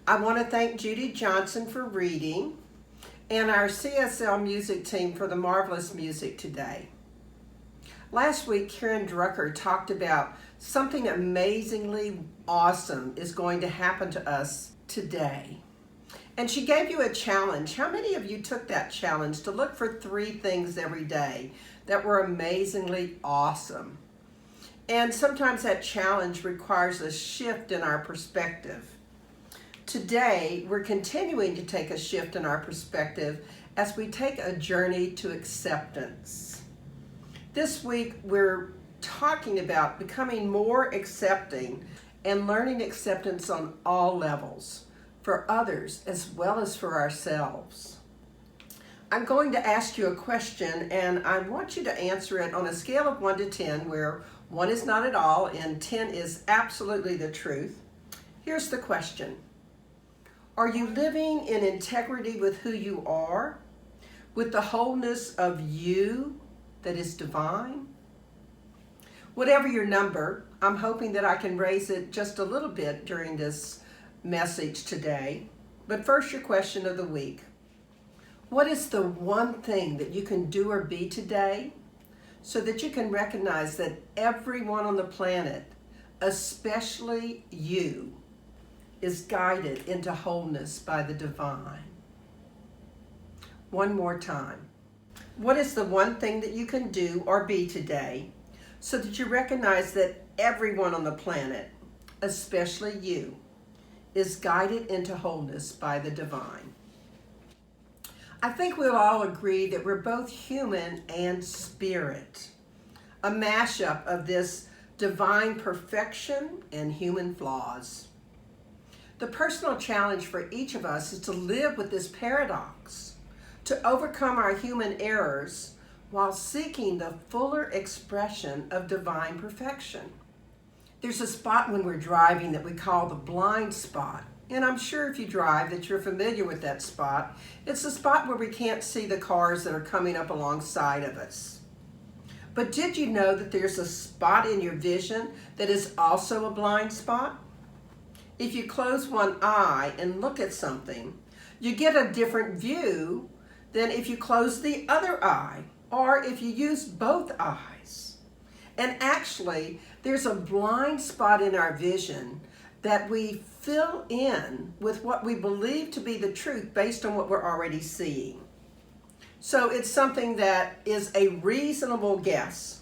I want to thank Judy Johnson for reading and our CSL music team for the marvelous music today. Last week, Karen Drucker talked about something amazingly awesome is going to happen to us today. And she gave you a challenge. How many of you took that challenge to look for 3 things every day that were amazingly awesome? And sometimes that challenge requires a shift in our perspective. Today, we're continuing to take a shift in our perspective as we take a journey to acceptance. This week, we're talking about becoming more accepting and learning acceptance on all levels, for others as well as for ourselves. I'm going to ask you a question, and I want you to answer it on a scale of 1 to 10, where 1 is not at all and 10 is absolutely the truth. Here's the question. Are you living in integrity with who you are, with the wholeness of you that is divine? Whatever your number, I'm hoping that I can raise it just a little bit during this message today. But first, your question of the week. What is the one thing that you can do or be today so that you can recognize that everyone on the planet, especially you, is guided into wholeness by the divine? One more time. What is the one thing that you can do or be today so that you recognize that everyone on the planet, especially you, is guided into wholeness by the divine? I think we'll all agree that we're both human and spirit, a mashup of this divine perfection and human flaws. The personal challenge for each of us is to live with this paradox, to overcome our human errors while seeking the fuller expression of divine perfection. There's a spot when we're driving that we call the blind spot. And I'm sure if you drive that you're familiar with that spot. It's the spot where we can't see the cars that are coming up alongside of us. But did you know that there's a spot in your vision that is also a blind spot? If you close one eye and look at something, you get a different view than if you close the other eye or if you use both eyes. And actually, there's a blind spot in our vision that we fill in with what we believe to be the truth based on what we're already seeing. So it's something that is a reasonable guess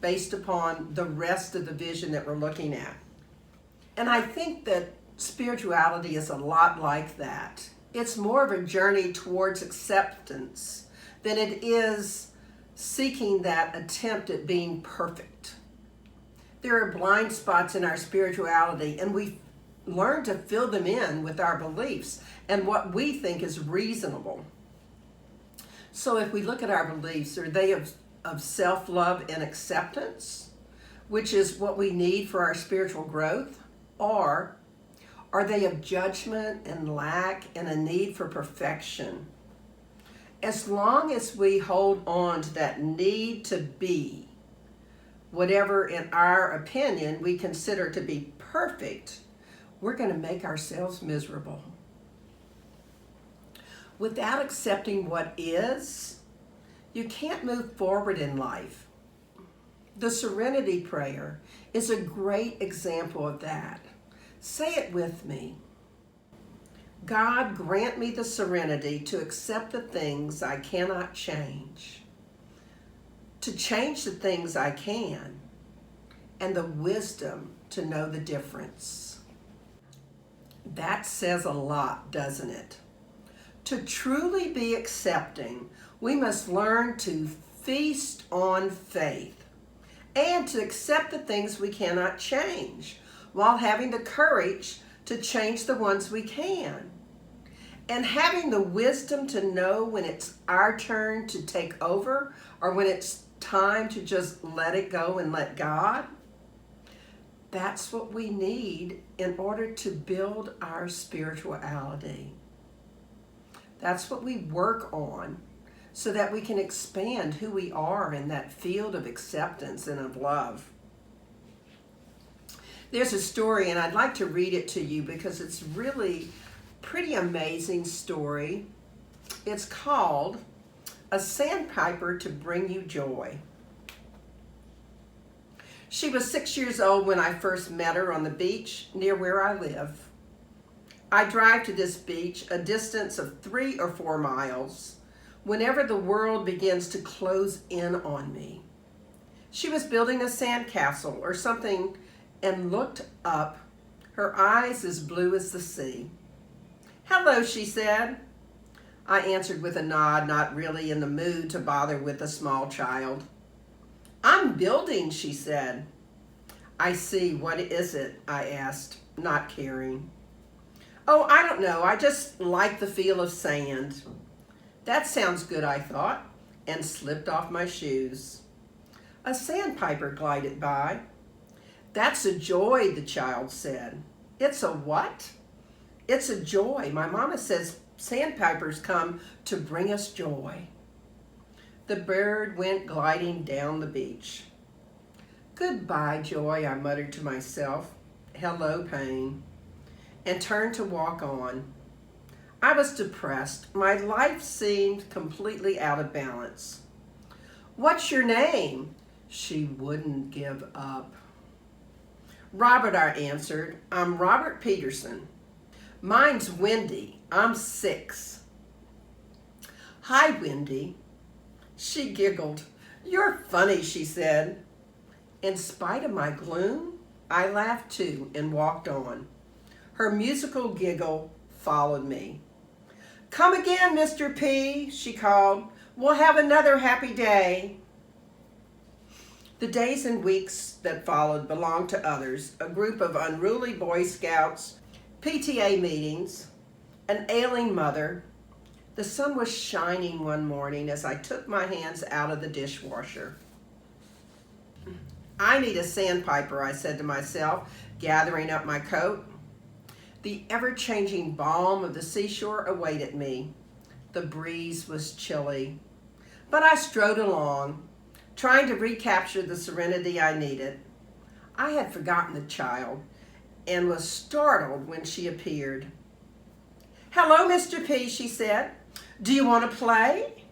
based upon the rest of the vision that we're looking at. And I think that spirituality is a lot like that. It's more of a journey towards acceptance than it is seeking that attempt at being perfect. There are blind spots in our spirituality, and we learn to fill them in with our beliefs and what we think is reasonable. So if we look at our beliefs, are they of self-love and acceptance, which is what we need for our spiritual growth? Or are they of judgment and lack and a need for perfection? As long as we hold on to that need to be whatever in our opinion we consider to be perfect, we're going to make ourselves miserable. Without accepting what is, you can't move forward in life. The Serenity Prayer is a great example of that. Say it with me. God, grant me the serenity to accept the things I cannot change, to change the things I can, and the wisdom to know the difference. That says a lot, doesn't it? To truly be accepting, we must learn to feast on faith and to accept the things we cannot change while having the courage to change the ones we can. And having the wisdom to know when it's our turn to take over or when it's time to just let it go and let God. That's what we need in order to build our spirituality. That's what we work on so that we can expand who we are in that field of acceptance and of love. There's a story, and I'd like to read it to you because it's really pretty amazing story. It's called A Sandpiper to Bring You Joy. She was 6 years old when I first met her on the beach near where I live. I drive to this beach a distance of 3 or 4 miles whenever the world begins to close in on me. She was building a sandcastle or something and looked up, her eyes as blue as the sea. "Hello," she said. I answered with a nod, not really in the mood to bother with a small child. "I'm building," she said. "I see. What is it?" I asked, not caring. "Oh, I don't know. I just like the feel of sand." That sounds good, I thought, and slipped off my shoes. A sandpiper glided by. "That's a joy," the child said. "It's a what?" "It's a joy. My mama says sandpipers come to bring us joy." The bird went gliding down the beach. "Goodbye, joy," I muttered to myself. "Hello, pain," and turned to walk on. I was depressed. My life seemed completely out of balance. "What's your name?" She wouldn't give up. "Robert," I answered. "I'm Robert Peterson." "Mine's Wendy. I'm 6. "Hi, Wendy." She giggled. "You're funny," she said. In spite of my gloom, I laughed too and walked on. Her musical giggle followed me. "Come again, Mr. P," she called. "We'll have another happy day." The days and weeks that followed belonged to others, a group of unruly Boy Scouts, PTA meetings, an ailing mother. The sun was shining one morning as I took my hands out of the dishwasher. "I need a sandpiper," I said to myself, gathering up my coat. The ever-changing balm of the seashore awaited me. The breeze was chilly, but I strode along, trying to recapture the serenity I needed. I had forgotten the child and was startled when she appeared. "Hello, Mr. P," she said. "Do you want to play?"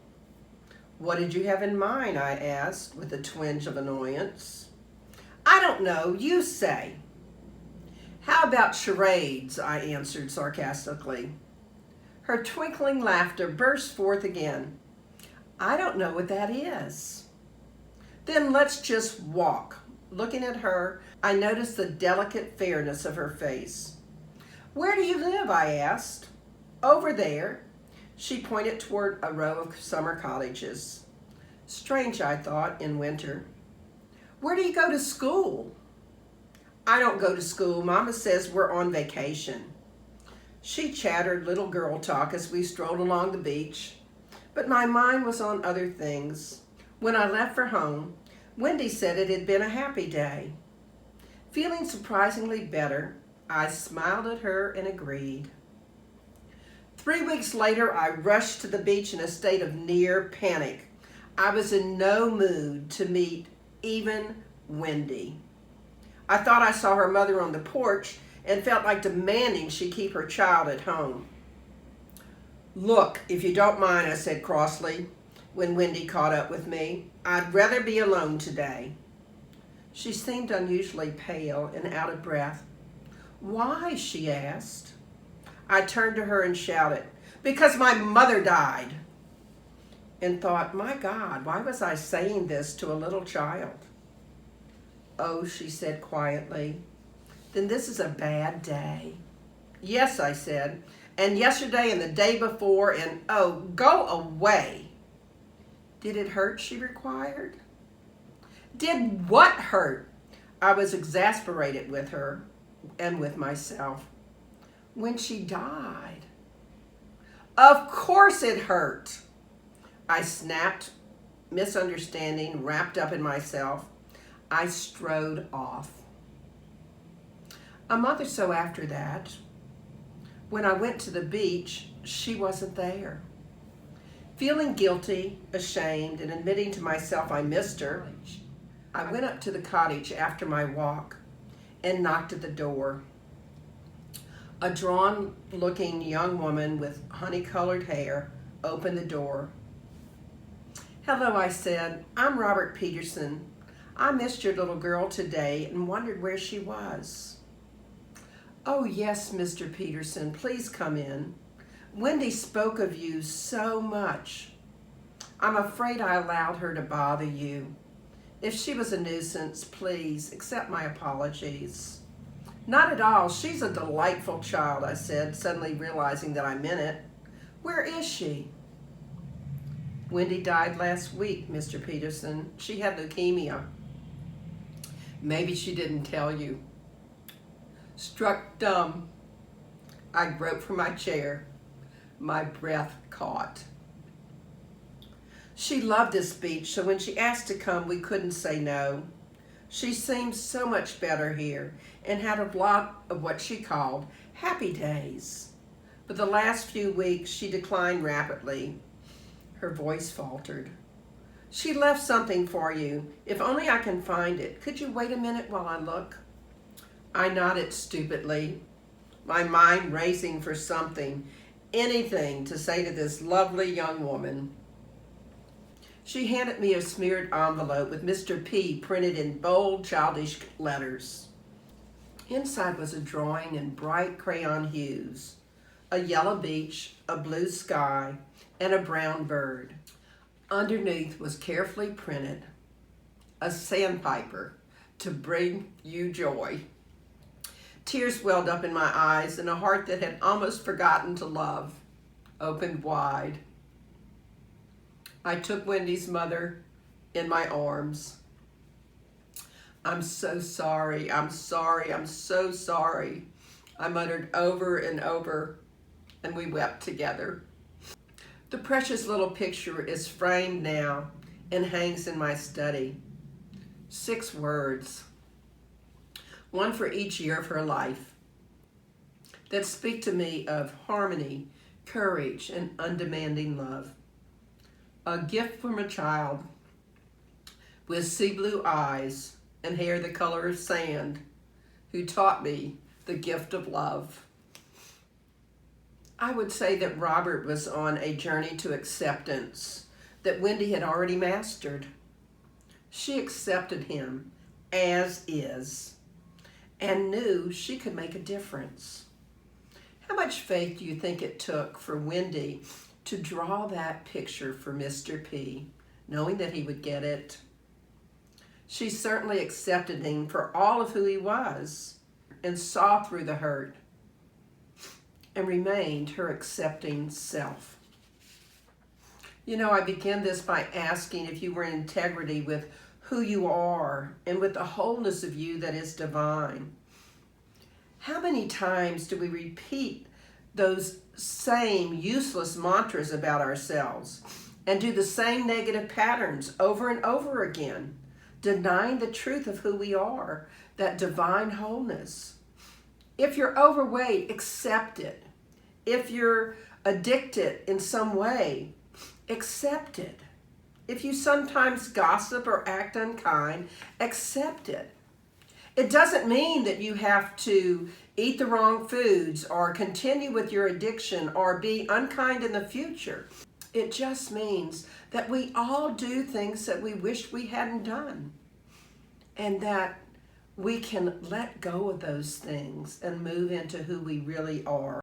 "What did you have in mind?" I asked with a twinge of annoyance. "I don't know. You say." "How about charades?" I answered sarcastically. Her twinkling laughter burst forth again. "I don't know what that is." "Then let's just walk." Looking at her, I noticed the delicate fairness of her face. "Where do you live?" I asked. "Over there." She pointed toward a row of summer cottages. Strange, I thought, in winter. "Where do you go to school?" "I don't go to school. Mama says we're on vacation." She chattered little girl talk as we strolled along the beach, but my mind was on other things. When I left for home, Wendy said it had been a happy day. Feeling surprisingly better, I smiled at her and agreed. 3 weeks later, I rushed to the beach in a state of near panic. I was in no mood to meet even Wendy. I thought I saw her mother on the porch and felt like demanding she keep her child at home. "Look, if you don't mind," I said crossly when Wendy caught up with me. "I'd rather be alone today." She seemed unusually pale and out of breath. "Why?" she asked. I turned to her and shouted, "Because my mother died," and thought, my God, why was I saying this to a little child? "Oh," she said quietly, "then this is a bad day." "Yes," I said, "and yesterday and the day before, and oh, go away." "Did it hurt?" she required. "Did what hurt?" I was exasperated with her and with myself. "When she died." "Of course it hurt," I snapped, misunderstanding, wrapped up in myself. I strode off. A month or so after that, when I went to the beach, she wasn't there. Feeling guilty, ashamed, and admitting to myself I missed her, I went up to the cottage after my walk and knocked at the door. A drawn-looking young woman with honey-colored hair opened the door. "Hello," I said. "I'm Robert Peterson. I missed your little girl today and wondered where she was." "Oh, yes, Mr. Peterson. Please come in. Wendy spoke of you so much. I'm afraid I allowed her to bother you. If she was a nuisance, please accept my apologies." "Not at all. She's a delightful child," I said, suddenly realizing that I meant it. "Where is she?" "Wendy died last week, Mr. Peterson. She had leukemia." "Maybe she didn't tell you." Struck dumb, I groped for my chair. My breath caught. She loved this beach, so when she asked to come, we couldn't say no. She seemed so much better here and had a lot of what she called happy days. But the last few weeks, she declined rapidly. Her voice faltered. "She left something for you. If only I can find it. Could you wait a minute while I look?" I nodded stupidly, my mind racing for something, anything to say to this lovely young woman. She handed me a smeared envelope with Mr. P printed in bold, childish letters. Inside was a drawing in bright crayon hues, a yellow beach, a blue sky, and a brown bird. Underneath was carefully printed, "A Sandpiper to bring you joy." Tears welled up in my eyes, and a heart that had almost forgotten to love opened wide. I took Wendy's mother in my arms. "I'm so sorry, I'm sorry, I'm so sorry," I muttered over and over, and we wept together. The precious little picture is framed now and hangs in my study. 6 words, one for each year of her life, that speak to me of harmony, courage, and undemanding love. A gift from a child with sea blue eyes and hair the color of sand, who taught me the gift of love. I would say that Robert was on a journey to acceptance that Wendy had already mastered. She accepted him as is and knew she could make a difference. How much faith do you think it took for Wendy to draw that picture for Mr. P, knowing that he would get it? She certainly accepted him for all of who he was and saw through the hurt and remained her accepting self. You know, I begin this by asking if you were in integrity with who you are and with the wholeness of you that is divine. How many times do we repeat those same useless mantras about ourselves and do the same negative patterns over and over again, denying the truth of who we are, that divine wholeness? If you're overweight, accept it. If you're addicted in some way, accept it. If you sometimes gossip or act unkind, accept it. It doesn't mean that you have to eat the wrong foods or continue with your addiction or be unkind in the future. It just means that we all do things that we wish we hadn't done, and that we can let go of those things and move into who we really are.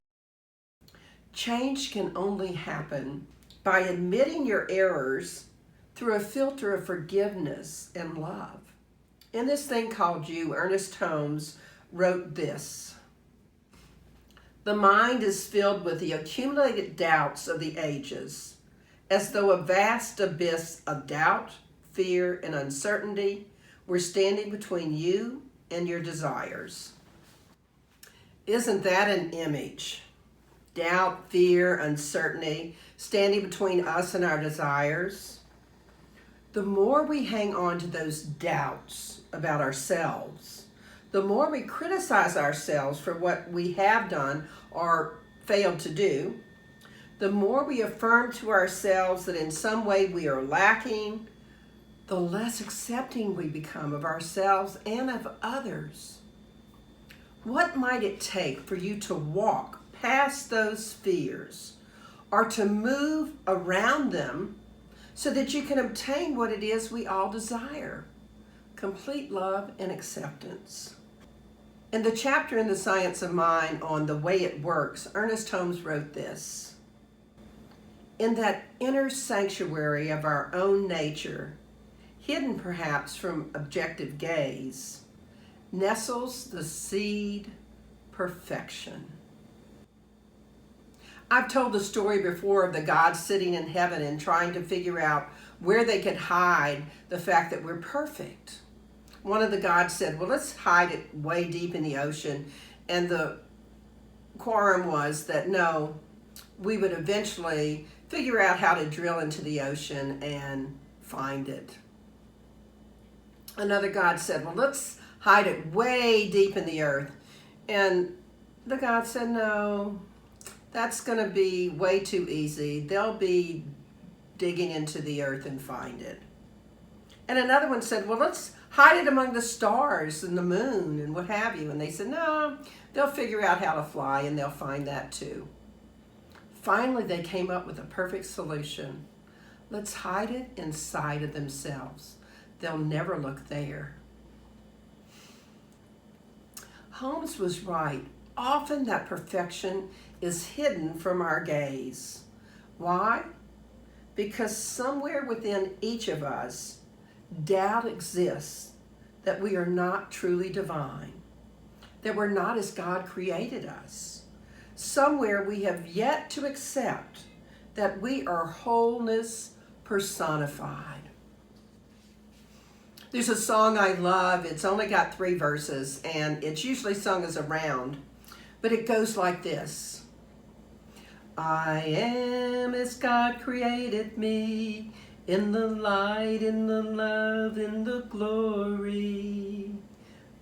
Change can only happen by admitting your errors through a filter of forgiveness and love. In this thing called you, Ernest Holmes wrote this: "The mind is filled with the accumulated doubts of the ages, as though a vast abyss of doubt, fear, and uncertainty were standing between you and your desires." Isn't that an image? Doubt, fear, uncertainty standing between us and our desires. The more we hang on to those doubts about ourselves, the more we criticize ourselves for what we have done or failed to do, the more we affirm to ourselves that in some way we are lacking, the less accepting we become of ourselves and of others. What might it take for you to walk past those fears or to move around them so that you can obtain what it is we all desire? Complete love and acceptance. In the chapter in The Science of Mind on the way it works, Ernest Holmes wrote this: in that inner sanctuary of our own nature, hidden perhaps from objective gaze, nestles the seed perfection. I've told the story before of the gods sitting in heaven and trying to figure out where they could hide the fact that we're perfect. One of the gods said, well, let's hide it way deep in the ocean. And the quorum was that no, we would eventually figure out how to drill into the ocean and find it. Another god said, well, let's hide it way deep in the earth. And the god said, no, that's going to be way too easy. They'll be digging into the earth and find it. And another one said, well, let's hide it among the stars and the moon and what have you. And they said, no, they'll figure out how to fly and they'll find that too. Finally, they came up with a perfect solution. Let's hide it inside of themselves. They'll never look there. Holmes was right. Often that perfection is hidden from our gaze. Why? Because somewhere within each of us, doubt exists that we are not truly divine, that we're not as God created us. Somewhere we have yet to accept that we are wholeness personified. There's a song I love. It's only got 3 verses, and it's usually sung as a round, but it goes like this. I am as God created me, in the light, in the love, in the glory.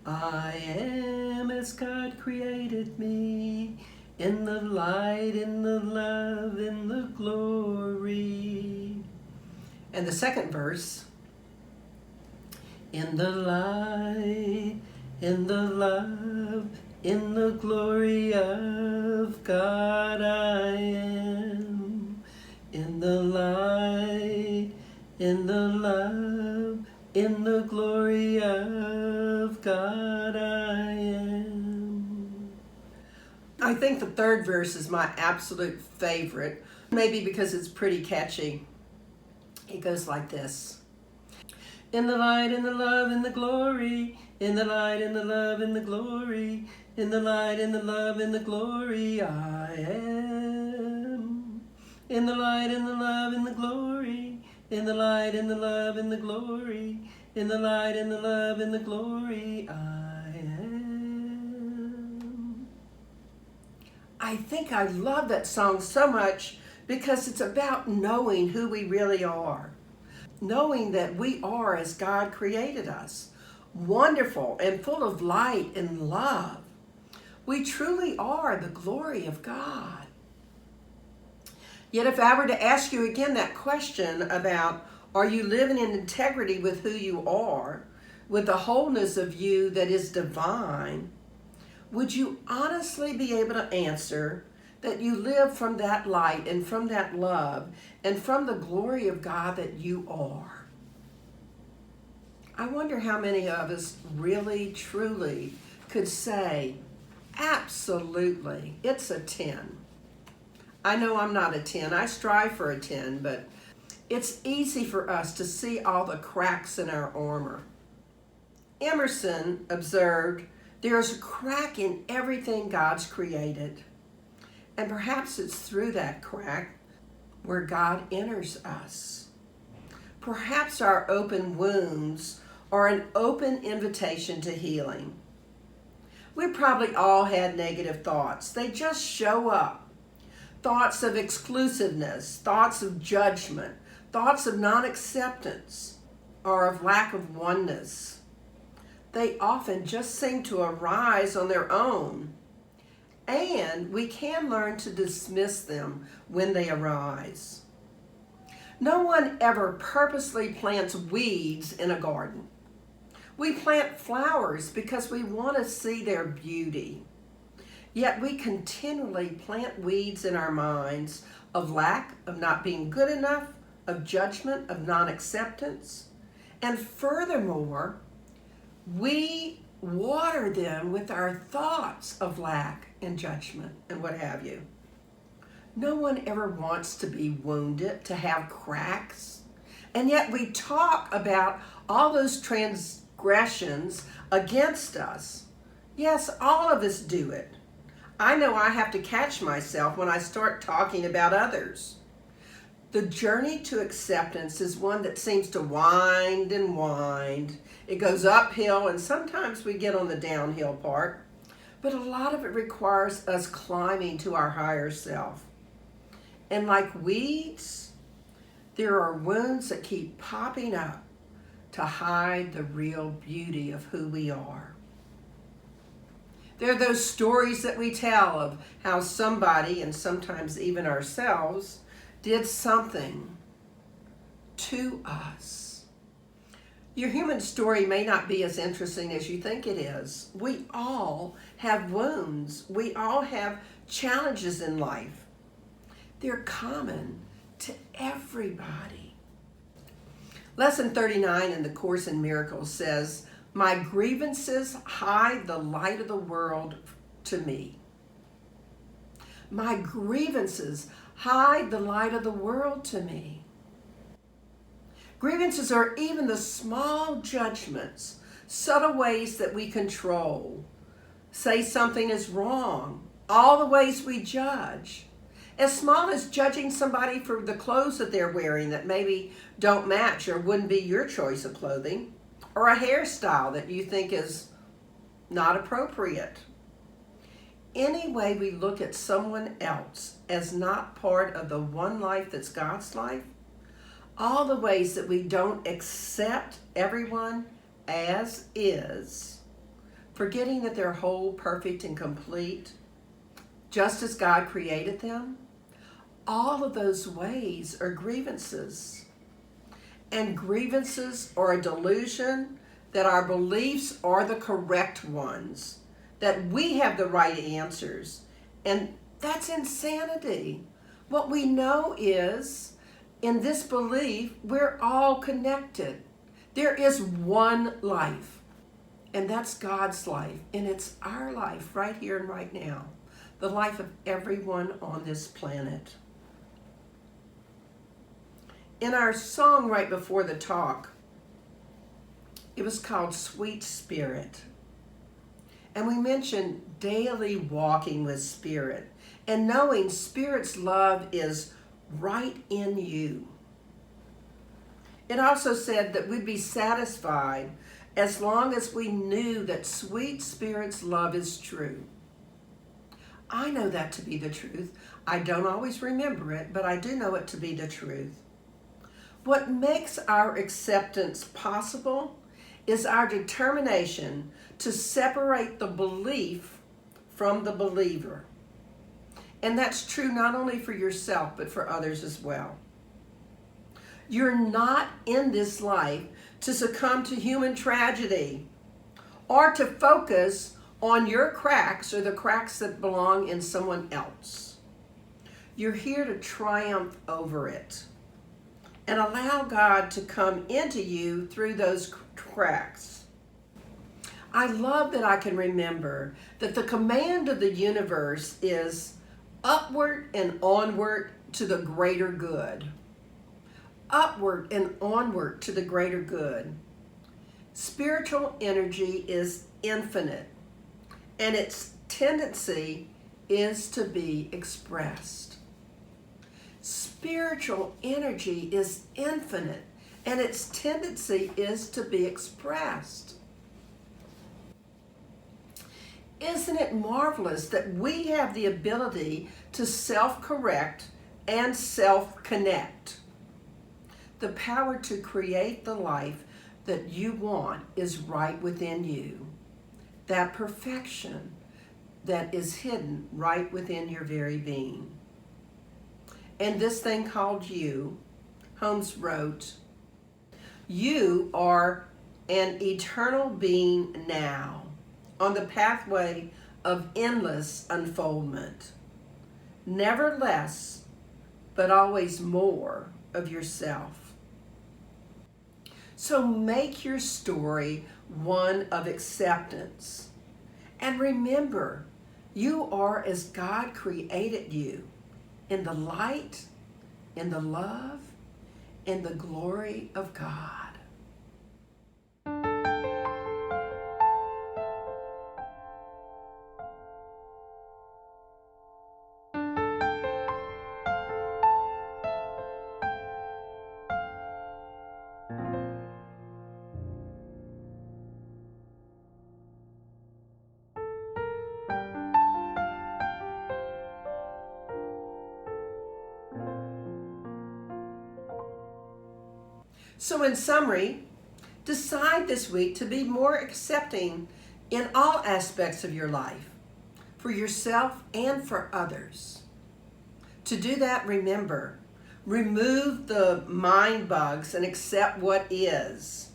I am as God created me, in the light, in the love, in the glory. And the second verse, in the light, in the love, in the glory of God I am. In the light, in the love, in the glory of God I am. I think the third verse is my absolute favorite, maybe because it's pretty catchy. It goes like this. In the light, in the love, in the glory, in the light, in the love, in the glory, in the light, in the love, in the glory, I am. In the light, in the love, in the glory, in the light, in the love, in the glory, in the light, in the love, in the glory, I am. I think I love that song so much because it's about knowing who we really are. Knowing that we are as God created us, wonderful and full of light and love. We truly are the glory of God. Yet if I were to ask you again that question about, are you living in integrity with who you are, with the wholeness of you that is divine, would you honestly be able to answer that you live from that light and from that love and from the glory of God that you are? I wonder how many of us really, truly could say, absolutely, it's a 10. I know I'm not a 10. I strive for a 10, but it's easy for us to see all the cracks in our armor. Emerson observed, there is a crack in everything God's created. And perhaps it's through that crack where God enters us. Perhaps our open wounds are an open invitation to healing. We probably all had negative thoughts. They just show up. Thoughts of exclusiveness, thoughts of judgment, thoughts of non-acceptance, or of lack of oneness. They often just seem to arise on their own. And we can learn to dismiss them when they arise. No one ever purposely plants weeds in a garden. We plant flowers because we want to see their beauty. Yet we continually plant weeds in our minds of lack, of not being good enough, of judgment, of non-acceptance. And furthermore, we water them with our thoughts of lack and judgment and what have you. No one ever wants to be wounded, to have cracks. And yet we talk about all those transgressions against us. Yes, all of us do it. I know I have to catch myself when I start talking about others. The journey to acceptance is one that seems to wind and wind. It goes uphill, and sometimes we get on the downhill part, but a lot of it requires us climbing to our higher self. And like weeds, there are wounds that keep popping up to hide the real beauty of who we are. There are those stories that we tell of how somebody, and sometimes even ourselves, did something to us. Your human story may not be as interesting as you think it is. We all have wounds. We all have challenges in life. They're common to everybody. Lesson 39 in the Course in Miracles says, "My grievances hide the light of the world to me." My grievances hide the light of the world to me. Grievances are even the small judgments, subtle ways that we control, say something is wrong, all the ways we judge. As small as judging somebody for the clothes that they're wearing that maybe don't match or wouldn't be your choice of clothing, or a hairstyle that you think is not appropriate. Any way we look at someone else as not part of the one life that's God's life, all the ways that we don't accept everyone as is, forgetting that they're whole, perfect, and complete, just as God created them, all of those ways are grievances. And grievances are a delusion that our beliefs are the correct ones, that we have the right answers. And that's insanity. What we know is, in this belief, we're all connected. There is one life, and that's God's life, and it's our life right here and right now, the life of everyone on this planet. In our song right before the talk, it was called Sweet Spirit. And we mentioned daily walking with Spirit and knowing Spirit's love is right in you. It also said that we'd be satisfied as long as we knew that sweet Spirit's love is true. I know that to be the truth. I don't always remember it, but I do know it to be the truth. What makes our acceptance possible is our determination to separate the belief from the believer. And that's true not only for yourself, but for others as well. You're not in this life to succumb to human tragedy or to focus on your cracks or the cracks that belong in someone else. You're here to triumph over it and allow God to come into you through those cracks. I love that I can remember that the command of the universe is upward and onward to the greater good. Upward and onward to the greater good. Spiritual energy is infinite, and its tendency is to be expressed. Spiritual energy is infinite, and its tendency is to be expressed. Isn't it marvelous that we have the ability to self-correct and self-connect? The power to create the life that you want is right within you. That perfection that is hidden right within your very being. And this thing called you, Holmes wrote, you are an eternal being now on the pathway of endless unfoldment. Never less, but always more of yourself. So make your story one of acceptance. And remember, you are as God created you, in the light, in the love, in the glory of God. So in summary, decide this week to be more accepting in all aspects of your life, for yourself and for others. To do that, remember, remove the mind bugs and accept what is.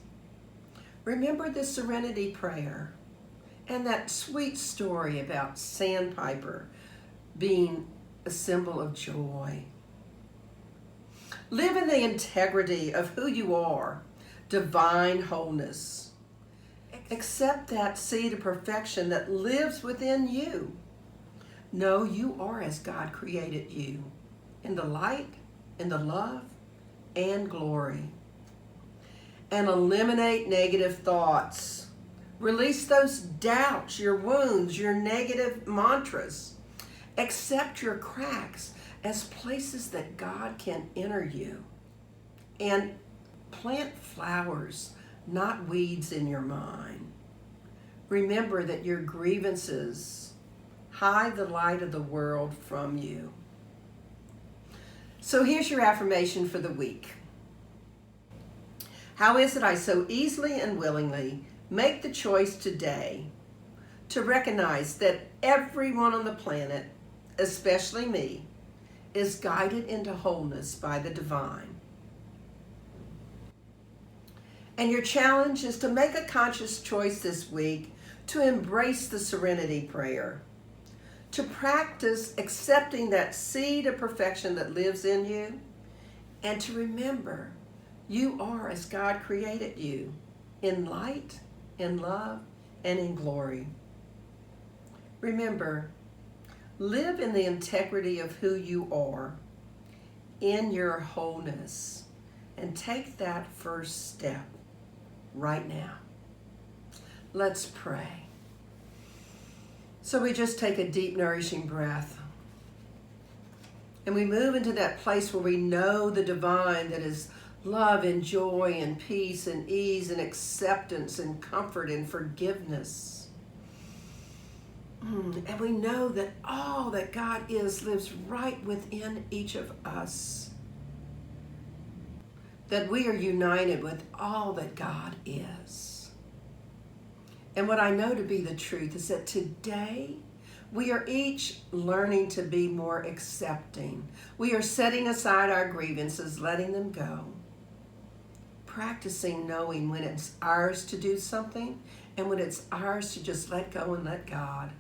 Remember the Serenity Prayer and that sweet story about Sandpiper being a symbol of joy. Live in the integrity of who you are, divine wholeness. Accept that seed of perfection that lives within you. Know you are as God created you, in the light, in the love, and glory. And eliminate negative thoughts. Release those doubts, your wounds, your negative mantras. Accept your cracks as places that God can enter you. And plant flowers, not weeds, in your mind. Remember that your grievances hide the light of the world from you. So here's your affirmation for the week. How is it I so easily and willingly make the choice today to recognize that everyone on the planet, especially me, is guided into wholeness by the divine. And your challenge is to make a conscious choice this week to embrace the Serenity Prayer, to practice accepting that seed of perfection that lives in you, and to remember you are as God created you, in light, in love, and in glory. Remember, live in the integrity of who you are, in your wholeness, and take that first step right now. Let's pray. So we just take a deep, nourishing breath, and we move into that place where we know the divine that is love and joy and peace and ease and acceptance and comfort and forgiveness. And we know that all that God is lives right within each of us. That we are united with all that God is. And what I know to be the truth is that today we are each learning to be more accepting. We are setting aside our grievances, letting them go. Practicing knowing when it's ours to do something and when it's ours to just let go and let God.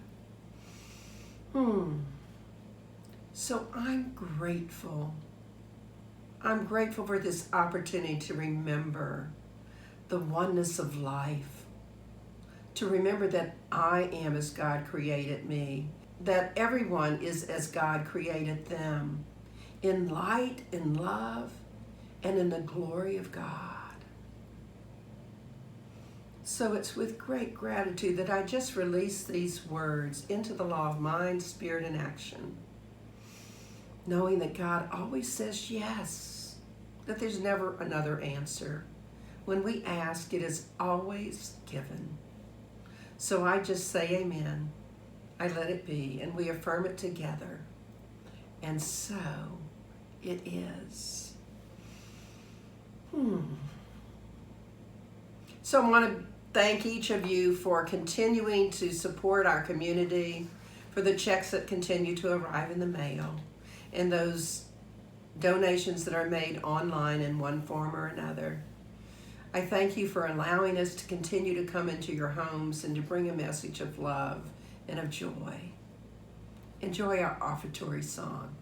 So I'm grateful. I'm grateful for this opportunity to remember the oneness of life. To remember that I am as God created me. That everyone is as God created them. In light, in love, and in the glory of God. So it's with great gratitude that I just release these words into the law of mind, spirit, and action. Knowing that God always says yes, that there's never another answer. When we ask, it is always given. So I just say amen. I let it be, and we affirm it together. And so it is. So I want to thank each of you for continuing to support our community, for the checks that continue to arrive in the mail, and those donations that are made online in one form or another. I thank you for allowing us to continue to come into your homes and to bring a message of love and of joy. Enjoy our offertory song.